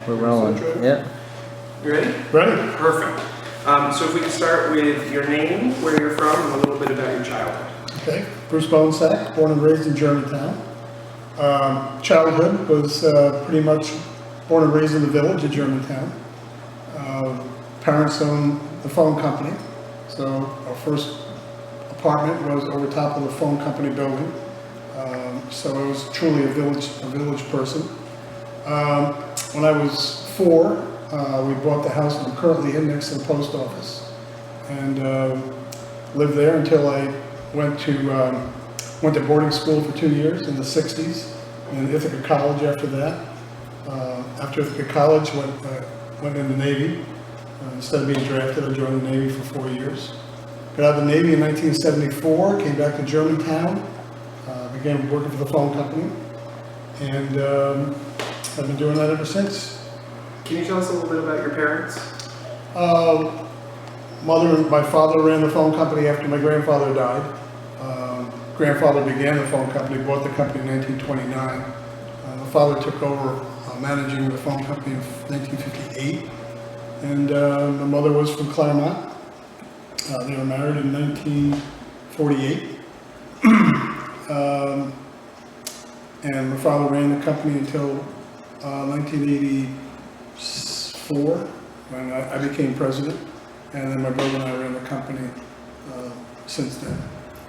We're rolling. Yeah. You ready? Ready. Perfect. So if we can start with your name, where you're from, and a little bit about your childhood. Okay. Bruce Bohnsack, born and raised in Germantown. Childhood was pretty much born and raised in the village of Germantown. Parents owned the phone company, so our first apartment was over top of the phone company building. So I was truly a village person. When I was 4, we bought the house I'm currently in next to the post office, and lived there until I went to boarding school for 2 years in the 60s, and Ithaca College after that. After Ithaca College, went in the Navy. Instead of being drafted, I joined the Navy for 4 years. Got out of the Navy in 1974, came back to Germantown, began working for the phone company, and I've been doing that ever since. Can you tell us a little bit about your parents? My father ran the phone company after my grandfather died. Grandfather began the phone company, bought the company in 1929. My father took over managing the phone company in 1958. And my mother was from Claremont. They were married in 1948. And my father ran the company until 1984, when I became president. And then my brother and I ran the company since then.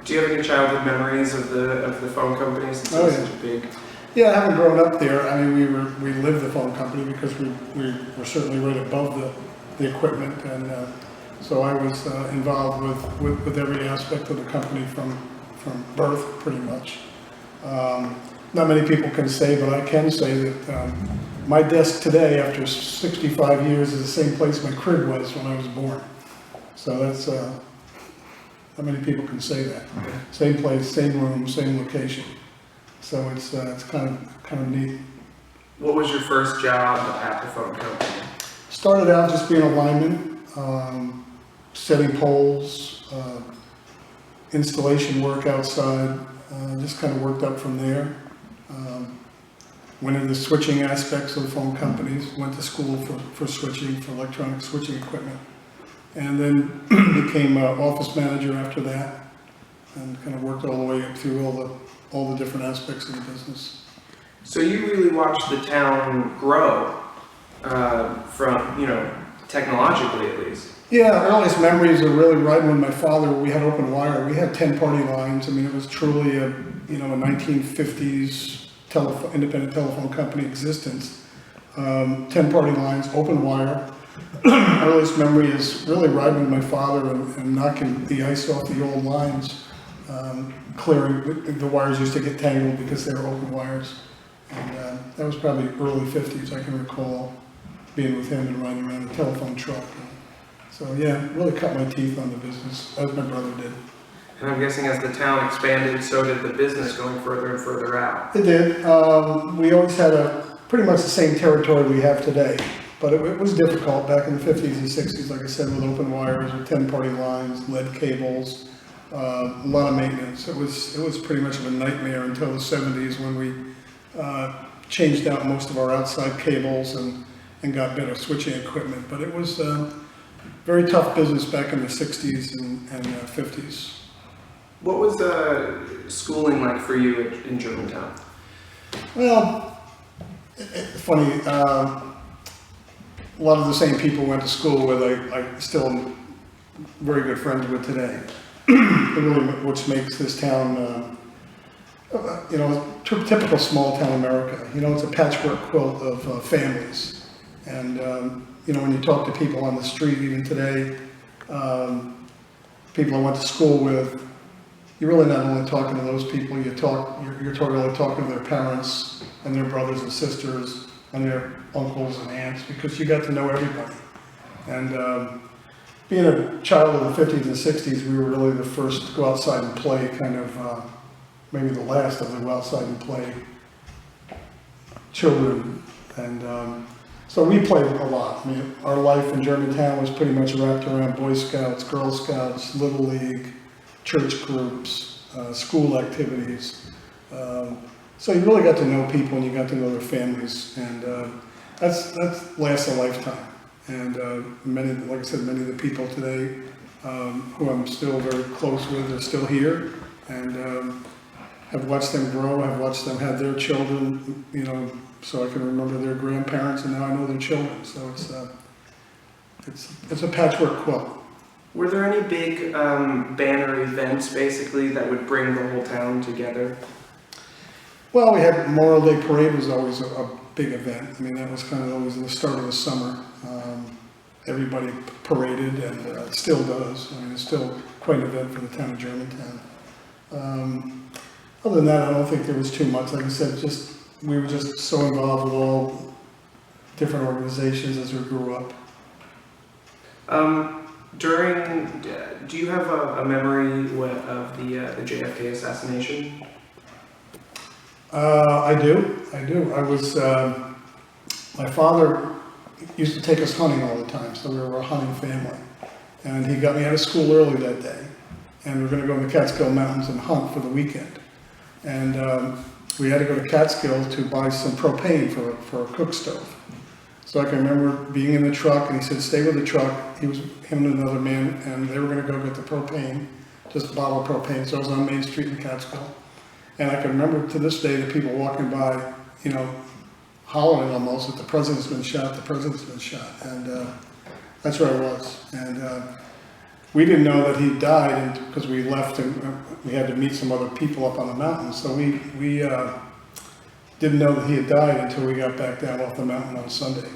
Do you have any childhood memories of the phone company since it was such a big? Yeah, I haven't grown up there. I mean, we lived the phone company because we were certainly right above the equipment, and so I was involved with every aspect of the company from birth, pretty much. Not many people can say, but I can say that my desk today, after 65 years, is the same place my crib was when I was born. So that's not many people can say that. Same place, same room, same location. So it's kind of neat. What was your first job at the phone company? Started out just being a lineman, setting poles, installation work outside. Just kind of worked up from there. Went into switching aspects of the phone companies. Went to school for switching, for electronic switching equipment, and then became office manager after that, and kind of worked all the way up through all the different aspects of the business. So you really watched the town grow from, technologically at least. Yeah, earliest memories are really riding with my father. We had open wire. We had 10 party lines. I mean, it was truly a 1950s independent telephone company existence. 10 party lines, open wire. Earliest memory is really riding with my father and knocking the ice off the old lines. Clearing, the wires used to get tangled because they were open wires. And that was probably early 50s, I can recall being with him and riding around a telephone truck. So yeah, really cut my teeth on the business, as my brother did. And I'm guessing as the town expanded, so did the business, going further and further out. It did. We always had pretty much the same territory we have today, but it was difficult back in the 50s and 60s, like I said, with open wires, with 10 party lines, lead cables, a lot of maintenance. It was pretty much of a nightmare until the 70s when we changed out most of our outside cables and got better switching equipment. But it was very tough business back in the 60s and 50s. What was schooling like for you in Germantown? Well, it's funny. A lot of the same people went to school with I still am very good friends with today. Really, which makes this town, typical small town America. It's a patchwork quilt of families. And, when you talk to people on the street, even today, people I went to school with, you're really not only talking to those people, you're really talking to their parents and their brothers and sisters and their uncles and aunts, because you got to know everybody. And being a child of the 50s and 60s, we were really the first to go outside and play, kind of maybe the last of the go outside and play children. And so we played a lot. I mean, our life in Germantown was pretty much wrapped around Boy Scouts, Girl Scouts, Little League, church groups, school activities. So you really got to know people and you got to know their families. And That lasts a lifetime. And many, like I said, many of the people today who I'm still very close with are still here, and have watched them grow, have watched them have their children, you know, so I can remember their grandparents, and now I know their children. So it's a patchwork quilt. Were there any big banner events, basically, that would bring the whole town together? Well, we had Memorial Day Parade was always a big event. I mean, that was kind of always the start of the summer. Everybody paraded, and it still does. I mean, it's still quite an event for the town of Germantown. Other than that, I don't think there was too much. Like I said, we were just so involved with all different organizations as we grew up. Do you have a memory of the JFK assassination? I do. I was, my father used to take us hunting all the time, so we were a hunting family. And he got me out of school early that day, and we were going to go in the Catskill Mountains and hunt for the weekend. And we had to go to Catskill to buy some propane for a cook stove. So I can remember being in the truck, and he said, stay with the truck. He was, him and another man, and they were going to go get the propane, just a bottle of propane. So I was on Main Street in Catskill. And I can remember to this day the people walking by, you know, hollering almost that the president's been shot, the president's been shot. And that's where I was. And we didn't know that he died because we left and we had to meet some other people up on the mountain. So we didn't know that he had died until we got back down off the mountain on Sunday.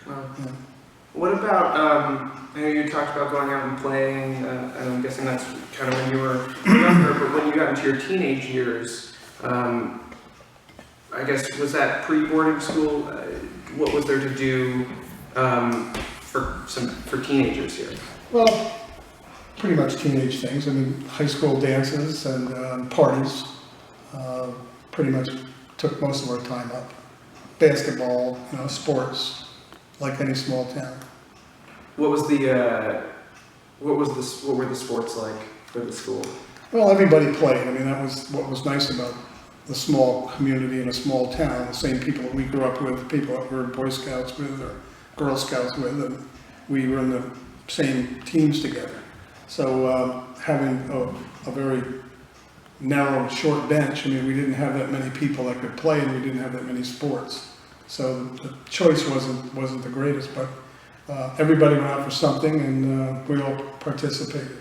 Wow. Yeah. What about, I know you talked about going out and playing, and I'm guessing that's kind of when you were younger, but when you got into your teenage years, I guess, was that pre-boarding school? What was there to do for teenagers here? Well, pretty much teenage things. I mean, high school dances and parties pretty much took most of our time up. Basketball, you know, sports, like any small town. What were the sports like for the school? Well, everybody played. I mean, that was what was nice about the small community in a small town. The same people that we grew up with, the people that we were Boy Scouts with or Girl Scouts with, and we were in the same teams together. So having a very narrow, short bench, I mean, we didn't have that many people that could play, and we didn't have that many sports. So the choice wasn't the greatest, but everybody went out for something, and we all participated.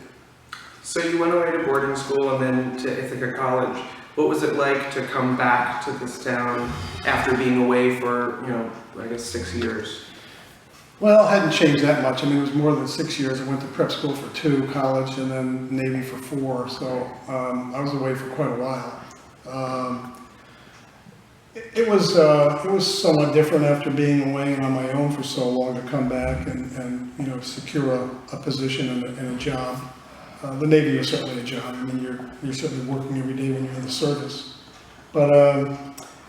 So you went away to boarding school and then to Ithaca College. What was it like to come back to this town after being away for, you know, I guess 6 years? Well, it hadn't changed that much. I mean, it was more than 6 years. I went to prep school for 2, college, and then Navy for 4. So I was away for quite a while. It was somewhat different after being away and on my own for so long to come back and you know, secure a position and a job. The Navy is certainly a job. I mean, you're certainly working every day when you're in the service. But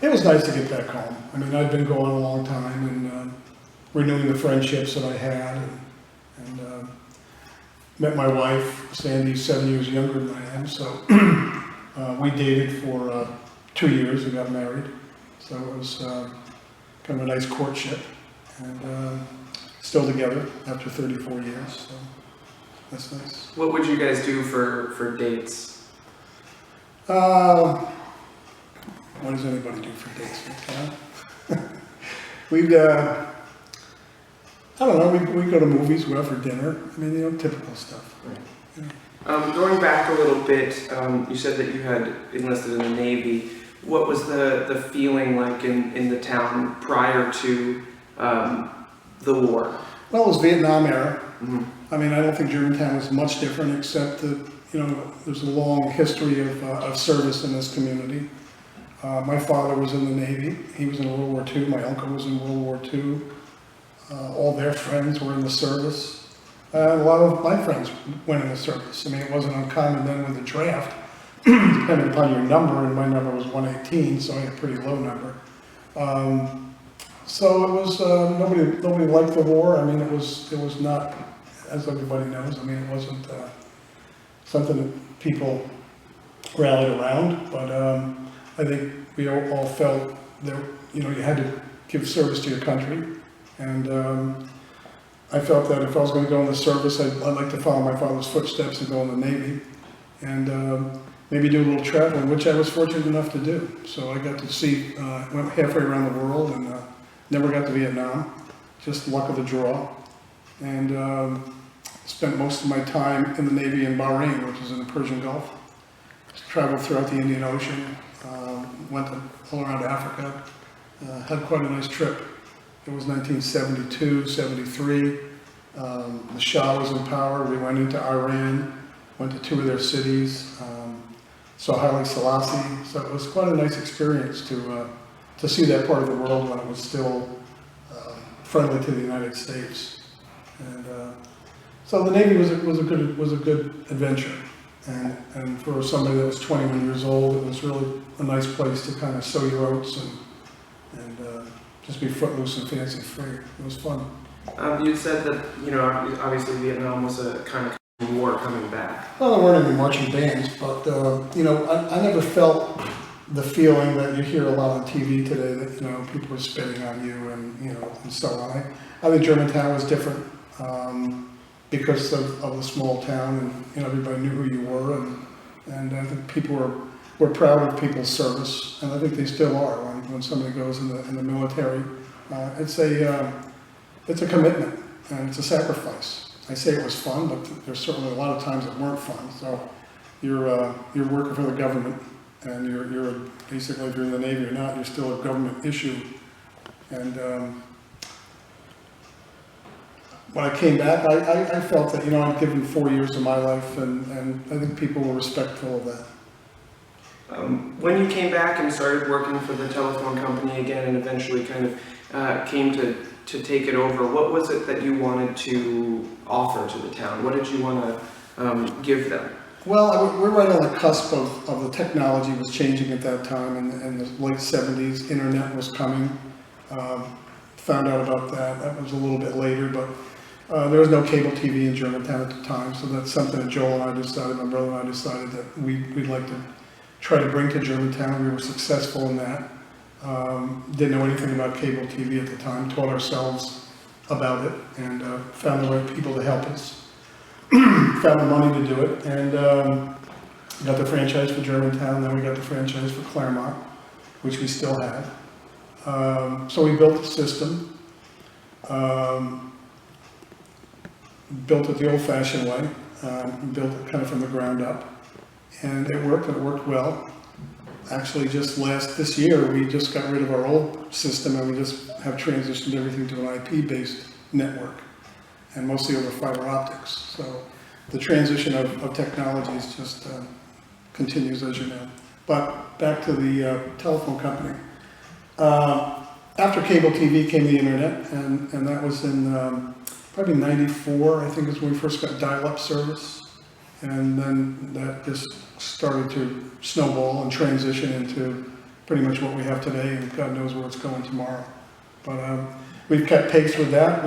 it was nice to get back home. I mean, I'd been going a long time and renewing the friendships that I had, and met my wife. Sandy's 7 years younger than I am, so we dated for 2 years and got married. So it was kind of a nice courtship, and still together after 34 years. So that's nice. What would you guys do for dates? What does anybody do for dates? We'd, I don't know, we go to movies, we go out for dinner. I mean, you know, typical stuff. Right. Yeah. Going back a little bit, you said that you had enlisted in the Navy. What was the feeling like in the town prior to the war? Well, it was Vietnam era. Mm-hmm. I mean, I don't think Germantown was much different, except that, you know, there's a long history of service in this community. My father was in the Navy. He was in World War II. My uncle was in World War II. All their friends were in the service. A lot of my friends went in the service. I mean, it wasn't uncommon then with the draft, depending upon your number, and my number was 118, so I had a pretty low number. So it was, nobody liked the war. I mean, it was not, as everybody knows, I mean, it wasn't something that people rallied around, but I think we all felt that, you know, you had to give service to your country. And I felt that if I was going to go in the service, I'd like to follow my father's footsteps and go in the Navy. And maybe do a little traveling, which I was fortunate enough to do. So I got to see, went halfway around the world and never got to Vietnam, just luck of the draw. And spent most of my time in the Navy in Bahrain, which is in the Persian Gulf. Traveled throughout the Indian Ocean, went all around Africa, had quite a nice trip. It was 1972, 73. The Shah was in power. We went into Iran, went to 2 of their cities, saw Haile Selassie. So it was quite a nice experience to see that part of the world when it was still friendly to the United States. And so the Navy was a good adventure. And for somebody that was 21 years old, it was really a nice place to kind of sow your oats and just be footloose and fancy free. It was fun. You said that, obviously Vietnam was a kind of war coming back. Well, there weren't any marching bands, but, I never felt the feeling that you hear a lot on TV today that, people are spitting on you and so on. I think Germantown was different because of the small town and, everybody knew who you were and I think people were proud of people's service, and I think they still are when somebody goes in the military. It's a commitment and it's a sacrifice. I say it was fun, but there's certainly a lot of times that weren't fun. So you're working for the government, and you're basically, if you're in the Navy or not, you're still a government issue. And when I came back, I felt that I'd given 4 years of my life, and I think people were respectful of that. When you came back and started working for the telephone company again and eventually kind of came to take it over, what was it that you wanted to offer to the town? What did you want to give them? Well, we're right on the cusp of the technology was changing at that time. In the late 70s, internet was coming. Found out about that. That was a little bit later, but there was no cable TV in Germantown at the time, so that's something that Joel and I decided, my brother and I decided that we'd like to try to bring to Germantown. We were successful in that. Didn't know anything about cable TV at the time, taught ourselves about it, and found the right people to help us. Found the money to do it, and got the franchise for Germantown, then we got the franchise for Claremont, which we still have. So we built the system, built it the old-fashioned way, built it kind of from the ground up. And it worked well. Actually, just this year, we just got rid of our old system and we just have transitioned everything to an IP-based network, and mostly over fiber optics. So the transition of technologies just continues, as you know. But back to the telephone company. After cable TV came the internet, and that was in probably 94, I think is when we first got dial-up service. And then that just started to snowball and transition into pretty much what we have today, and God knows where it's going tomorrow. But we've kept pace with that.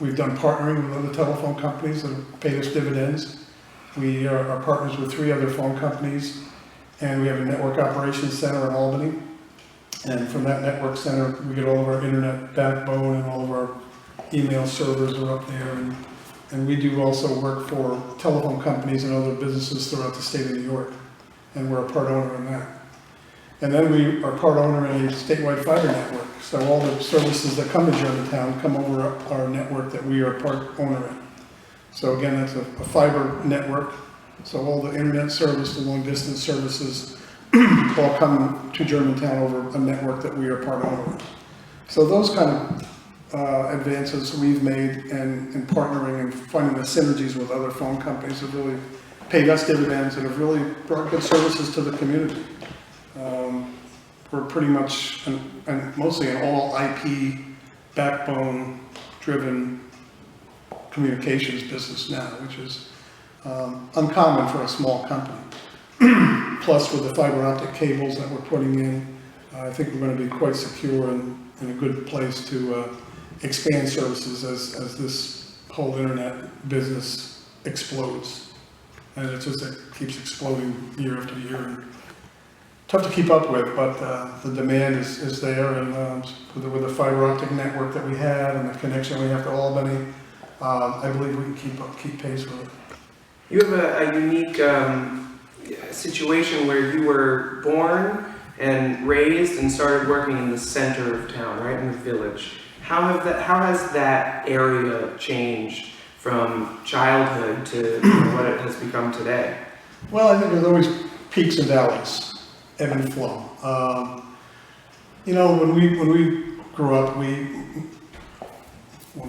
We've done partnering with other telephone companies that have paid us dividends. We are partners with 3 other phone companies, and we have a network operations center in Albany. And from that network center, we get all of our internet backbone, and all of our email servers are up there. And we do also work for telephone companies and other businesses throughout the state of New York, and we're a part owner in that. And then we are part owner in a statewide fiber network. So all the services that come to Germantown come over our network that we are part owner in. So again, that's a fiber network. So all the internet service, the long distance services all come to Germantown over a network that we are part owner in. So those kind of advances we've made in partnering and finding the synergies with other phone companies have really paid us dividends and have really brought good services to the community. We're pretty much, and mostly an all IP backbone driven communications business now, which is uncommon for a small company. Plus with the fiber optic cables that we're putting in, I think we're going to be quite secure and in a good place to expand services as this whole internet business explodes. And it keeps exploding year after year. tough to keep up with, but the demand is there, and with the fiber optic network that we have and the connection we have to Albany, I believe we can keep pace with it. You have a unique situation where you were born and raised and started working in the center of town, right in the village. How has that area changed from childhood to what it has become today? Well, I think there's always peaks and valleys, ebb and flow. When we grew up, when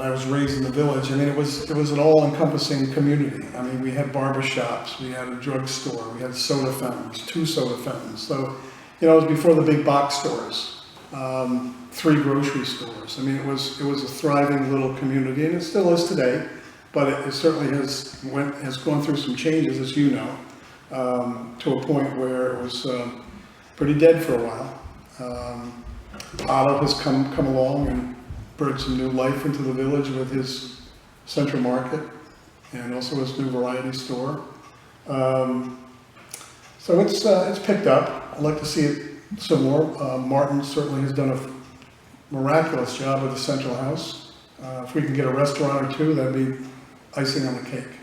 I was raised in the village, I mean, it was an all-encompassing community. I mean, we had barber shops, we had a drugstore, we had soda fountains, 2 soda fountains. So, it was before the big box stores, 3 grocery stores. I mean, it was a thriving little community, and it still is today. But it certainly has gone through some changes, as you know, to a point where it was pretty dead for a while. Otto has come along and brought some new life into the village with his Central Market and also his new variety store. So it's picked up. I'd like to see it some more. Martin certainly has done a miraculous job with the Central House. If we can get a restaurant or 2, that'd be icing on the cake.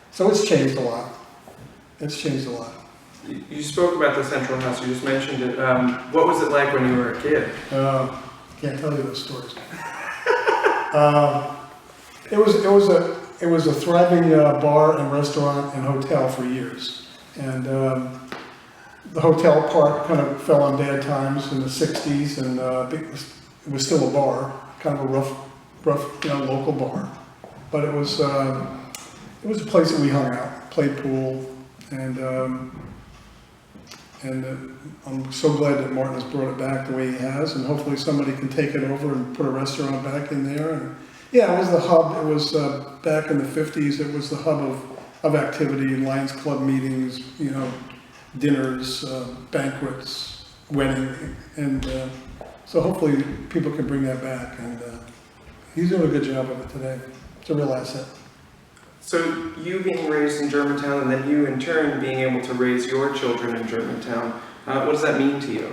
So it's changed a lot. It's changed a lot. You spoke about the Central House, you just mentioned it. What was it like when you were a kid? Can't tell you those stories. It was a thriving bar and restaurant and hotel for years. And the hotel part kind of fell on bad times in the 60s, and it was still a bar, kind of a rough local bar. But it was a place that we hung out, played pool, and I'm so glad that Martin has brought it back the way he has, and hopefully somebody can take it over and put a restaurant back in there. And yeah, it was the hub. It was back in the 50s. It was the hub of activity, Lions Club meetings, dinners, banquets, wedding, and so hopefully people can bring that back. And he's doing a good job of it today. It's a real asset. So you being raised in Germantown, and then you in turn being able to raise your children in Germantown, what does that mean to you?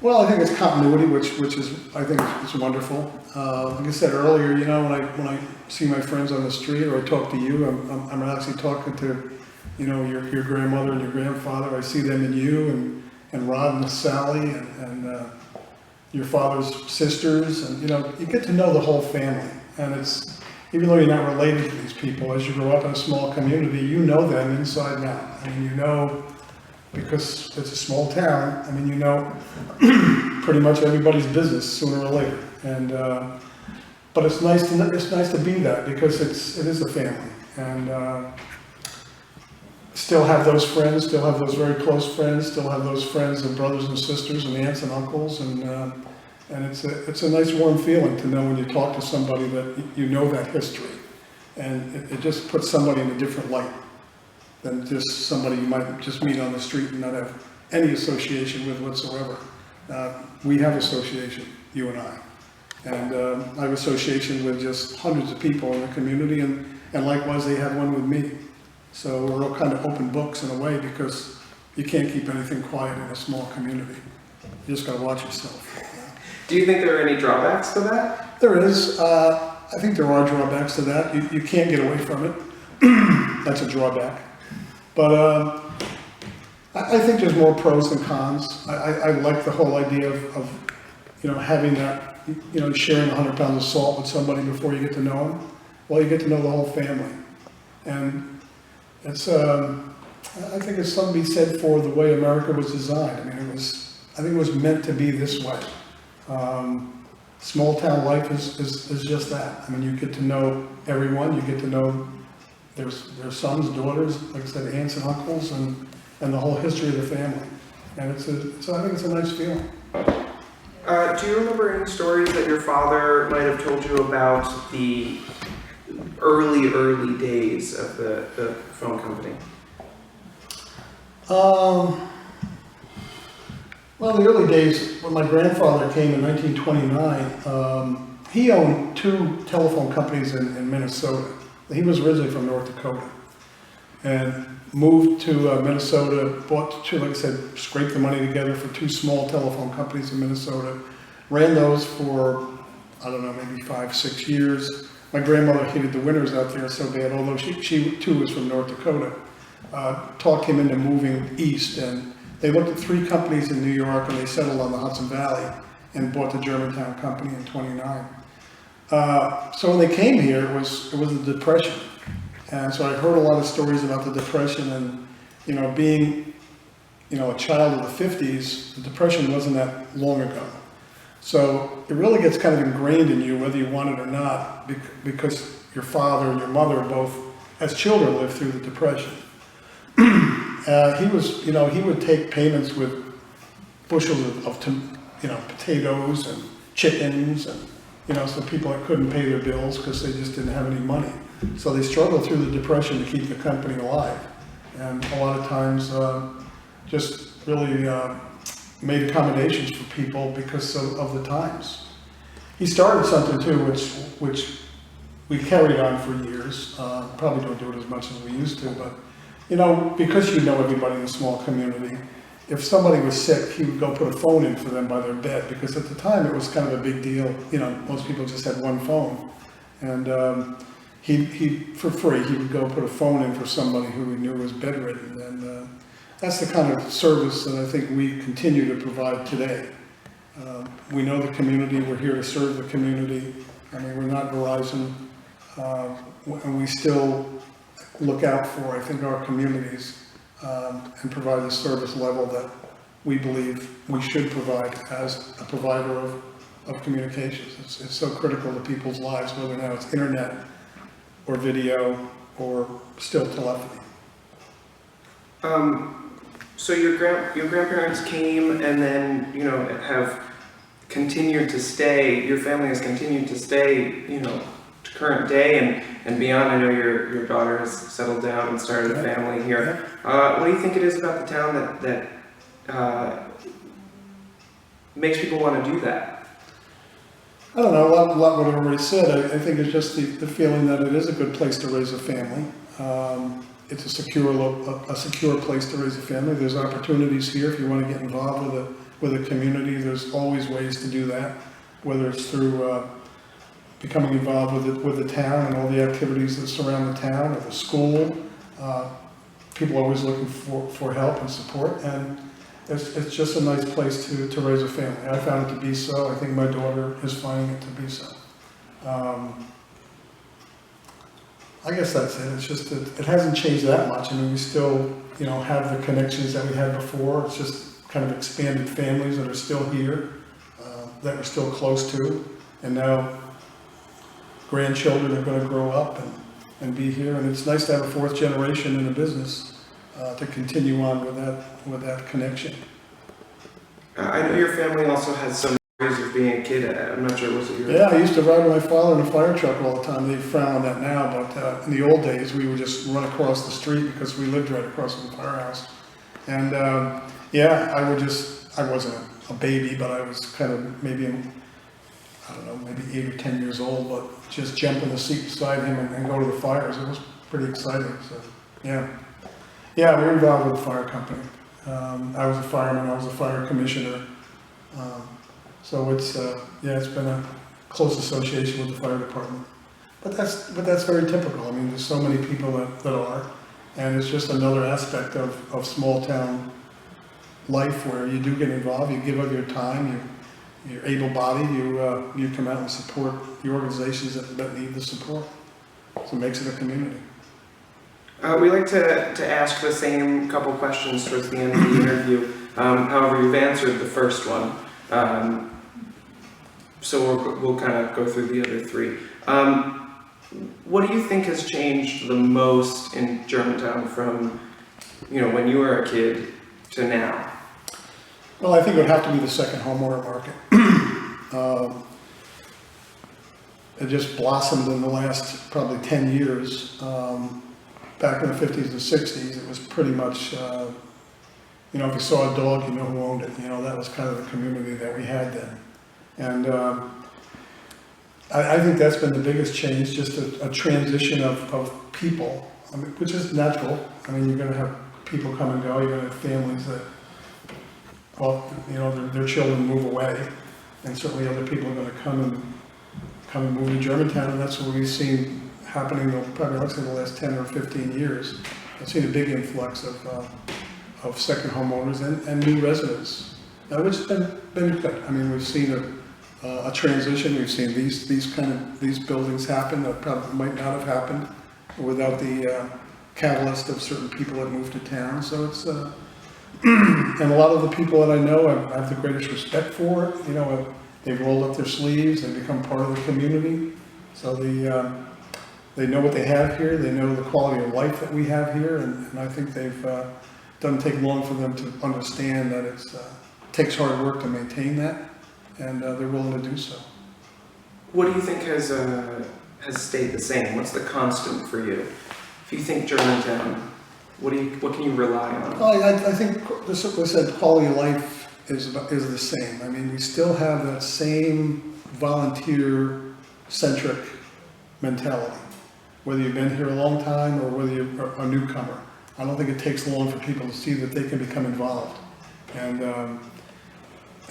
Well, I think it's continuity, which is, I think, is wonderful. Like I said earlier, when I see my friends on the street or I talk to you, I'm actually talking to, your grandmother and your grandfather. I see them in you and Rod and Sally and your father's sisters, and you get to know the whole family. And it's, even though you're not related to these people, as you grow up in a small community, you know them inside and out. I mean, because it's a small town, I mean, pretty much everybody's business sooner or later. And but it's nice to be that, because it is a family, and still have those friends, still have those very close friends, still have those friends and brothers and sisters and aunts and uncles, and it's a nice warm feeling to know when you talk to somebody that you know that history, and it just puts somebody in a different light than just somebody you might just meet on the street and not have any association with whatsoever. We have association, you and I. And I have association with just hundreds of people in the community, and likewise they have one with me. So we're all kind of open books in a way, because you can't keep anything quiet in a small community. You just got to watch yourself. Do you think there are any drawbacks to that? There is. I think there are drawbacks to that. You can't get away from it. That's a drawback. But I think there's more pros than cons. I like the whole idea of having that, sharing 100 pounds of salt with somebody before you get to know them. Well, you get to know the whole family. And it's, I think it's something to be said for the way America was designed. I mean, I think it was meant to be this way. Small town life is just that. I mean, you get to know everyone. You get to know their sons, daughters, like I said, aunts and uncles, and the whole history of the family. And I think it's a nice feeling. Do you remember any stories that your father might have told you about the early days of the phone company? Well, in the early days, when my grandfather came in 1929, he owned 2 telephone companies in Minnesota. He was originally from North Dakota. and moved to Minnesota, bought two, like I said, scraped the money together for two small telephone companies in Minnesota, ran those for, I don't know, maybe 5-6 years. My grandmother hated the winters out there so bad, although she too was from North Dakota. Talked him into moving east, and they looked at 3 companies in New York, and they settled on the Hudson Valley and bought the Germantown company in '29. So when they came here, it was the Depression. And so I heard a lot of stories about the Depression, and, you know, being, you know, a child of the 50s, the Depression wasn't that long ago. So it really gets kind of ingrained in you, whether you want it or not, because your father and your mother both, as children, lived through the Depression. He was, you know, he would take payments with bushels of you know, potatoes and chickens, and, you know, some people that couldn't pay their bills because they just didn't have any money. So they struggled through the Depression to keep the company alive. And a lot of times just really made accommodations for people because of the times. He started something too, which we carried on for years. Probably don't do it as much as we used to, but, you know, because you know everybody in a small community, if somebody was sick, he would go put a phone in for them by their bed, because at the time it was kind of a big deal. You know, most people just had one phone. And he for free, he would go put a phone in for somebody who he knew was bedridden. And that's the kind of service that I think we continue to provide today. We know the community, we're here to serve the community. I mean, we're not Verizon, and we still look out for, I think, our communities, and provide the service level that we believe we should provide as a provider of communications. It's so critical to people's lives, whether now it's internet or video or still telephony. So your grandparents came and then, you know, have continued to stay, your family has continued to stay, you know, to current day and beyond. I know your daughter has settled down and started a family here. What do you think it is about the town that makes people want to do that? I don't know, a lot what I already said. I think it's just the feeling that it is a good place to raise a family. It's a secure place to raise a family. There's opportunities here if you want to get involved with a community. There's always ways to do that, whether it's through becoming involved with the town and all the activities that surround the town, or the school. People are always looking for help and support, and it's just a nice place to raise a family. I found it to be so. I think my daughter is finding it to be so. I guess that's it. It's just that it hasn't changed that much. I mean, we still, you know, have the connections that we had before. It's just kind of expanded families that are still here, that we're still close to, and now grandchildren are going to grow up and be here. And it's nice to have a 4th generation in the business to continue on with that connection. I know your family also has some memories of being a kid. I'm not sure, was it your... Yeah, I used to ride with my father in a fire truck all the time. They frown on that now, but in the old days, we would just run across the street because we lived right across from the firehouse. And yeah, I wasn't a baby, but I was kind of maybe, I don't know, maybe 8 or 10 years old, but just jump in the seat beside him and go to the fires. It was pretty exciting. So yeah, we were involved with the fire company. I was a fireman. I was a fire commissioner. So it's been a close association with the fire department. But that's very typical. I mean, there's so many people that are, and it's just another aspect of small town life where you do get involved. You give up your time. You're able-bodied. You come out and support the organizations that need the support. So it makes it a community. We like to ask the same couple questions towards the end of the interview. However, you've answered the first one. So we'll kind of go through the other 3. What do you think has changed the most in Germantown from, you know, when you were a kid to now? Well, I think it would have to be the second homeowner market. It just blossomed in the last probably 10 years. Back in the 50s and 60s, it was pretty much, you know, if you saw a dog, you know who owned it. You know, that was kind of the community that we had then. And I think that's been the biggest change, just a transition of people. I mean, which is natural. I mean, you're gonna have people come and go, you're gonna have families that, well, you know, their children move away, and certainly other people are gonna come and move to Germantown, and that's what we've seen happening, probably let's say the last 10 or 15 years. I've seen a big influx of second homeowners and new residents, which has been good. I mean, we've seen a transition. We've seen these buildings happen that probably might not have happened without the catalyst of certain people that moved to town. So it's and a lot of the people that I know, I have the greatest respect for. You know, they've rolled up their sleeves and become part of the community. So they know what they have here. They know the quality of life that we have here, and I think they've doesn't take long for them to understand that it takes hard work to maintain that, and they're willing to do so. What do you think has stayed the same? What's the constant for you? If you think Germantown, what can you rely on? Well, I think, just like I said, quality of life is the same. I mean, we still have that same volunteer-centric mentality, whether you've been here a long time or whether you're a newcomer. I don't think it takes long for people to see that they can become involved, and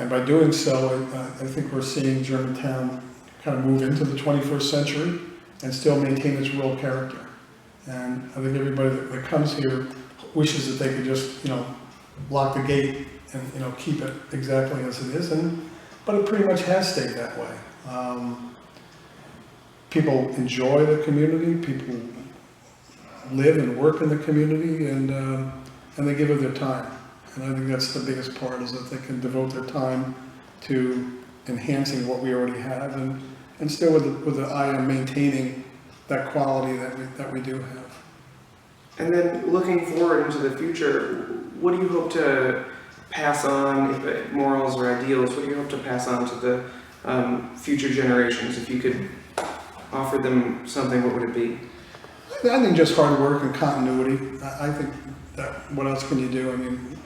by doing so, I think we're seeing Germantown kind of move into the 21st century and still maintain its rural character. And I think everybody that comes here wishes that they could just, you know, lock the gate and, you know, keep it exactly as it is, but it pretty much has stayed that way. People enjoy the community, people live and work in the community, and they give it their time. And I think that's the biggest part, is that they can devote their time to enhancing what we already have, and still with the eye on maintaining that quality that we do have. And then looking forward into the future, what do you hope to pass on, morals or ideals, what do you hope to pass on to the future generations? If you could offer them something, what would it be? I think just hard work and continuity. I think that, what else can you do? I mean,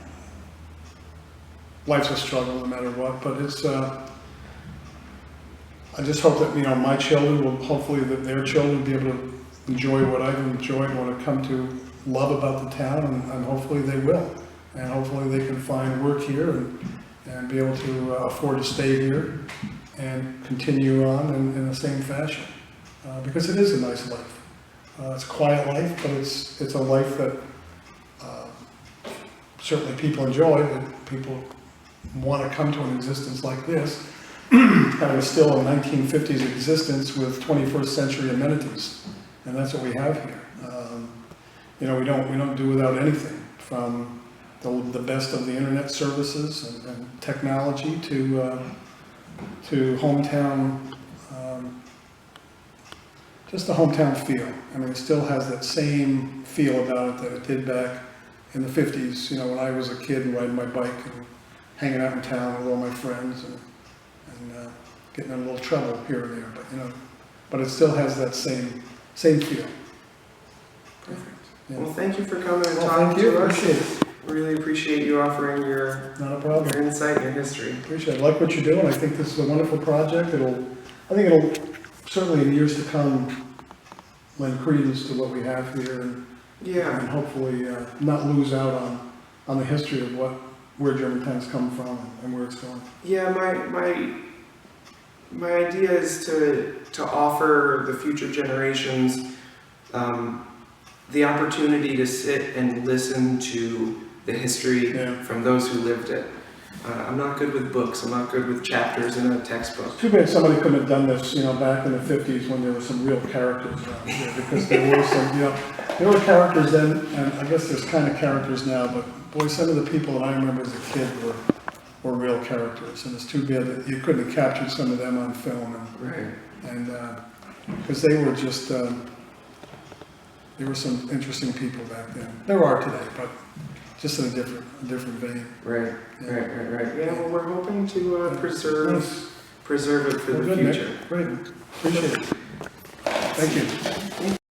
life's a struggle no matter what, but it's, I just hope that, you know, my children will, hopefully that their children will be able to enjoy what I've enjoyed, what I've come to love about the town, and hopefully they will. And hopefully they can find work here and be able to afford to stay here and continue on in the same fashion. Because it is a nice life. It's a quiet life, but it's a life that certainly people enjoy, that people want to come to an existence like this, having still a 1950s existence with 21st century amenities, and that's what we have here. You know, we don't do without anything, from the best of the internet services and technology to hometown. Just the hometown feel. I mean, it still has that same feel about it that it did back in the 50s, you know, when I was a kid and riding my bike and hanging out in town with all my friends and getting in a little trouble here and there, but, you know, but it still has that same feel. Perfect. Yeah. Well, thank you for coming and Well, talking to us. Appreciate it. Really appreciate you offering your Not a problem. your insight and your history. Appreciate it. I like what you're doing. I think this is a wonderful project. I think it'll certainly in years to come lend credence to what we have here, and hopefully not lose out on the history of where Germantown's come from and where it's going. Yeah, my idea is to offer the future generations the opportunity to sit and listen to the history from those who lived it. I'm not good with books. I'm not good with chapters in a textbook. Too bad somebody couldn't have done this, you know, back in the 50s when there were some real characters around here, because there were some, you know, there were characters then, and I guess there's kind of characters now, but boy, some of the people that I remember as a kid were real characters, and it's too bad that you couldn't have captured some of them on film, and because they were just, there were some interesting people back then. There are today, but just in a different vein. Right. Yeah, well, we're hoping to preserve it for the Well, good, future. Nick. Great, appreciate it. Thank you.